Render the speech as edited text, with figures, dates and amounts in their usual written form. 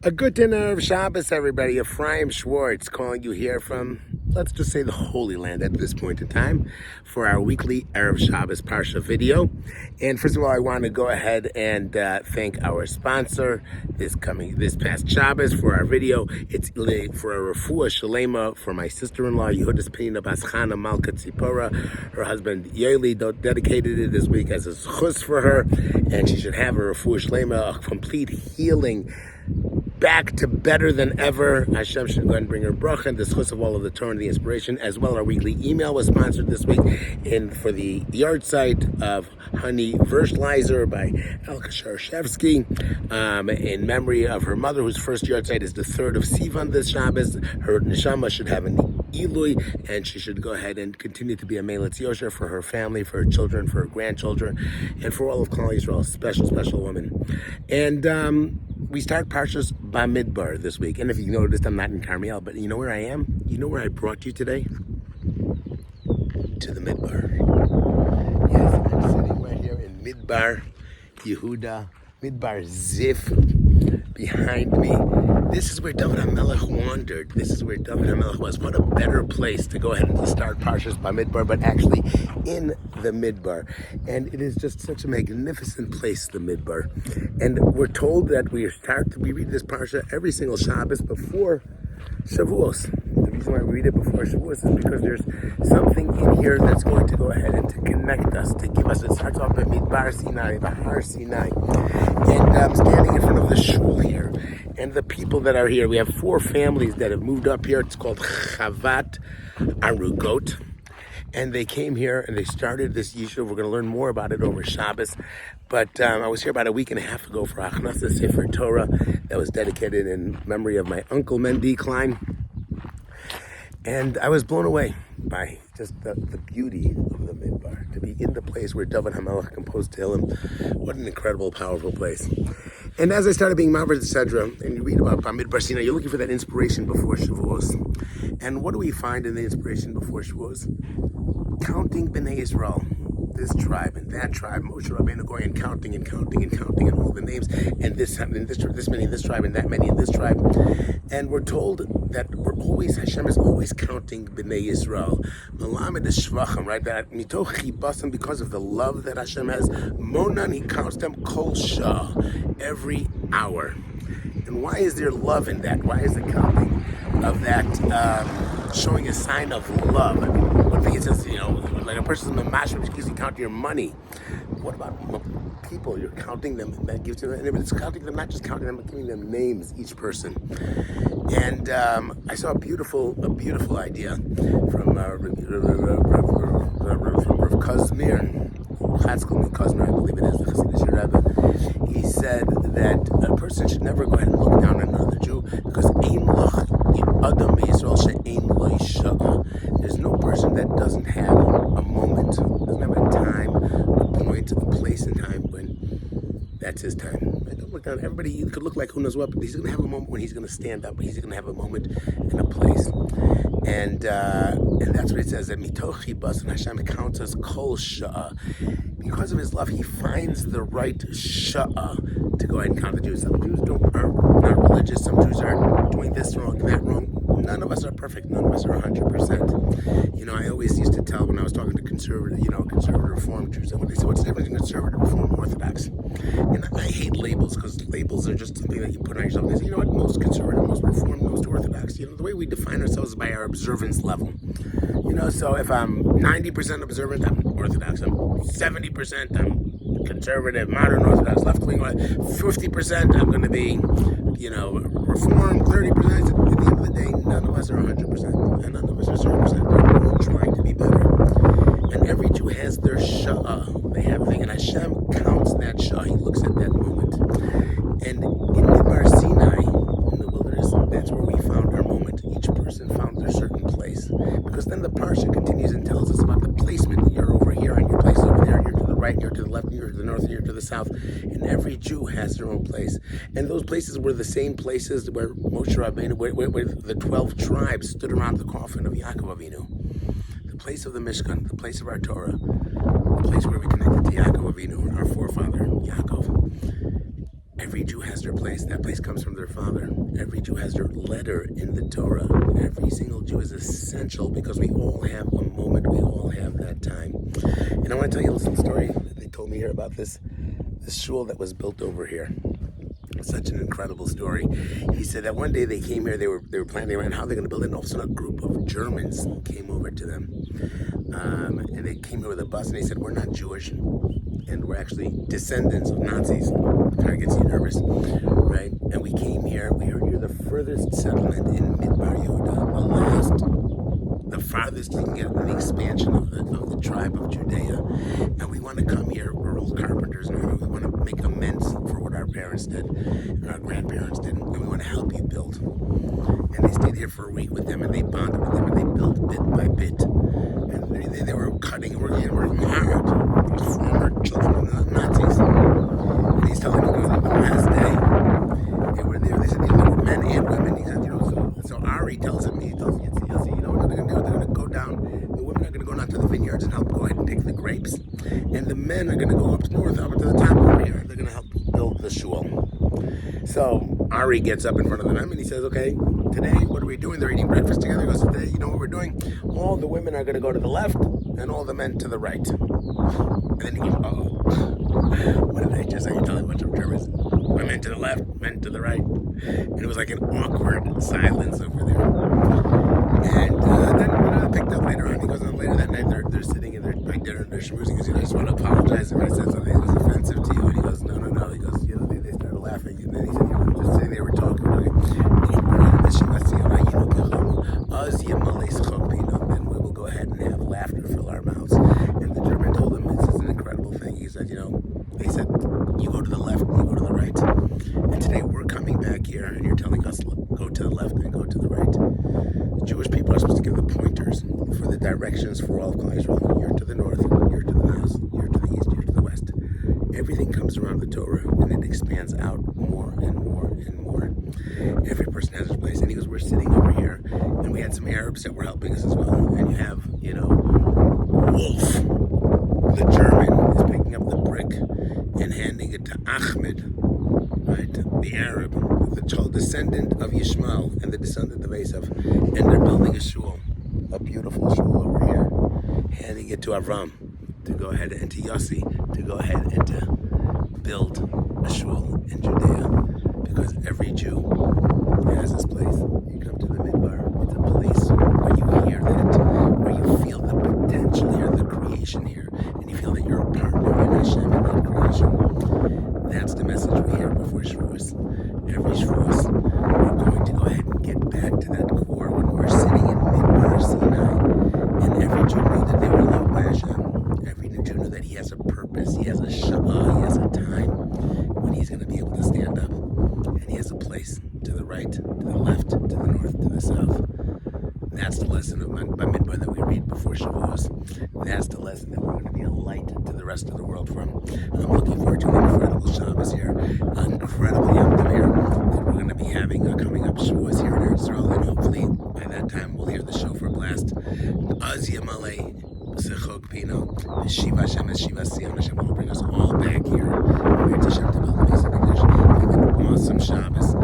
A good dinner of Shabbos, everybody. Ephraim Schwartz calling you here from, let's just say, the Holy Land at this point in time for our weekly Erev Shabbos Parshat video. And first of all, I want to go ahead and thank our sponsor this past Shabbos for our video. It's for a refuah shalema for my sister-in-law, Yehuda's Penina Baschana Malka Tzipora. Her husband, Yaeli, dedicated it this week as a chus for her. And she should have a refuah shalema, a complete healing, back to better than ever. Hashem should go ahead and bring her bracha and the schus of all of the Torah and the inspiration. As well, our weekly email was sponsored this week for the yard site of Honey Verschleiser by Elka Sharshevsky, in memory of her mother, whose first yard site is the 3rd of Sivan this Shabbos. Her neshama should have an Ilui, and she should go ahead and continue to be a Meilitz Yosher for her family, for her children, for her grandchildren, and for all of Klal Yisrael, special woman. And we start Parshat Bamidbar this week. And if you noticed, I'm not in Carmiel, but you know where I am? You know where I brought you today? To the Midbar. Yes, I'm sitting right here in Midbar, Yehuda, Midbar Zif, behind me. This is where David HaMelech wandered. This is where David HaMelech was. What a better place to go ahead and start Parshat Bamidbar, but actually in the Midbar. And it is just such a magnificent place, the Midbar. And we're told that we read this Parsha every single Shabbos before Shavuos. The reason why we read it before Shavuos is because there's something in here that's going to go ahead and to connect us, to give us, it starts off at Midbar Sinai, Bahar Sinai. And I'm standing in front of the shul here. And the people that are here, we have 4 families that have moved up here. It's called Chavat Arugot. And they came here and they started this yeshiva. We're going to learn more about it over Shabbos. But I was here about a week and a half ago for Achnasa Sefer Torah that was dedicated in memory of my uncle Mendy Klein. And I was blown away by just the beauty of the Midbar, to be in the place where David HaMelech composed Tehillim. What an incredible, powerful place. And as I started being Ma'aver Tzedra, and you read about Bamidbar Sinai, you're looking for that inspiration before Shavuos. And what do we find in the inspiration before Shavuos? Counting Bnei Yisrael, this tribe and that tribe, Moshe Rabbeinu going and counting and all the names, and this many in this tribe and that many in this tribe. And we're told that Hashem is always counting Bnei Yisrael. Malamed Shvachim, right? That mitoch chibasam, because of the love that Hashem has, Monan, he counts them kol shah, every hour. And why is there love in that? Why is the counting of that showing a sign of love? I mean, one thing it says, like a person's mamash because you count your money. What about people? You're counting them. That gives you, and it's counting them, not just counting them, but giving them names, each person. And I saw a beautiful idea from Rav Kazmir. Kazmir, I believe it is, the Chassidish Rebbe. He said that a person should never go ahead and look down on another Jew because there's no person that doesn't have a moment, doesn't have a time, a point, a place in time when that's his time. And don't look down. Everybody could look like who knows what, but he's going to have a moment when he's going to stand up. He's going to have a moment and a place. And that's what it says, that mitoch chibas, and Hashem counts us kol sha'ah. Because of his love, he finds the right sha'ah to go ahead and count the Jews. Some Jews are not religious. Some Jews are doing this wrong and that wrong. None of us are perfect. None of us are 100%. I always used to tell when I was talking to conservative Reform Jews, when they say, what's the difference between conservative, Reform, Orthodox? And I hate labels, because labels are just something that you put on yourself. And they say, you know what, most conservative, most Reform, most Orthodox. The way we define ourselves is by our observance level. So if I'm 90% observant, I'm Orthodox. I'm 70%, I'm conservative, modern Orthodox, left-wing. 50%, I'm going to be, Reform. 30%. At the end of the day, none of us are 100%, and none of us are 0%. We're all trying to be better. And every Jew has their sha'ah. They have a thing, and Hashem counts that sha'ah. He looks at that moment. And in Midbar Sinai, in the wilderness, that's where we found our moment. Each person found their certain place. Because then the Parsha continues and tells us about the placement. You're over here, and your place is over there, and you're to the right, and you're to the left, and you're to the north, and you're to the south. And every Jew has their own place. And those places were the same places where Moshe Rabbeinu, where the 12 tribes stood around the coffin of Yaakov Avinu. The place of the Mishkan, the place of our Torah, the place where we connected to Yaakov Avinu, our forefather, Yaakov. Every Jew has their place. That place comes from their father. Every Jew has their letter in the Torah. Every single Jew is essential because we all have a moment. We all have that time. And I want to tell you a little story that they told me here about this shul that was built over here. Such an incredible story. He said that one day they came here, they were planning around how they're going to build it, and all of a sudden a group of Germans came over to them. And they came here with a bus, and they said, we're not Jewish, and we're actually descendants of Nazis. It kind of gets you nervous, right? And we came here, we heard you're the furthest settlement in Midbar Yehuda, the farthest you can get in the expansion of the tribe of Judea. And we want to come here, we're all carpenters now, we want to make amends for what our parents did, and our grandparents did, and we want to help you build. And they stayed here for a week with them, and they bonded with them, and they built bit by bit. And they were cutting, working hard. These former children of the Nazis. And he's telling me, on the last day, they were there. They said, there were men and women. He said, so Ari tells him, Yossi, what they're going to do? They're going to go down. The women are going to go down to the vineyards and help go ahead and pick the grapes. And the men are going to go up north, up to the top over here. They're going to help build the shul. So Ari gets up in front of them and he says, okay, today, what are we doing? They're eating breakfast together. He goes, today, you know what we're doing? All the women are going to go to the left and all the men to the right. And then he goes, what did I just say? You're telling a bunch of Germans. Women to the left, men to the right. And it was like an awkward silence over there. And then picked up later on. He goes, later that night, they're sitting in their dinner and they're schmoozing. He goes, I just want to apologize if I said something that was offensive to you. And he goes, no. He goes, they started laughing. And then he said, just sitting there, we're talking. Then we will go ahead and have laughter fill our mouths. And the German told him, this is an incredible thing. He said, they said, you go to the left, you go to the right. And today we're coming back here and you're telling us, go to the left and go to the right. The Jewish people are supposed to give the pointers for the directions for all of Klal Yisrael. You're to the north, you're to the south, you're to the east, you're to the west. Everything comes around the Torah and it expands out more and more and more. Every person has his place. And he goes, we're sitting over here and we had some Arabs that were helping us as well. And you have, Wolf, the German, is picking up the brick and handing it to Ahmed, right? The Arab, the child descendant of Yishmael and the descendant of Esav. And they're building a shul, a beautiful shul over here, handing it to Avram to go ahead and to Yossi to go ahead and to build a shul in Judea, because every Jew has his place. You come to the Midbar, it's a place where you hear that, where you feel the potential here, the creation here, and you feel that you're a partner in Hashem in that creation. That's the message we hear before Shavuos. Every Shavuos, we're going to go ahead and get back to that core when we're sitting in Midbar Sinai, and every Jew knew that they were loved by Hashem. Every Jew knew that he has a purpose, he has a Shabbos, he has a time when he's going to be able to stand up. And he has a place to the right, to the left, to the north, to the south. That's the lesson of Bamidbar that we read before Shavuos. That's the lesson that we're going to be a light to the rest of the world from. And I'm looking forward to an incredible Shabbos here, an incredible Yom Tov here that we're going to be having coming up Shavuos here in Israel. And hopefully by that time we'll hear the shofar blast. Az Yamalei Sechok Pino, Shiva Hashem, Shiva Siyam, Hashem will bring us all back here. We're to Shem to build the base of English. Have an awesome Shabbos.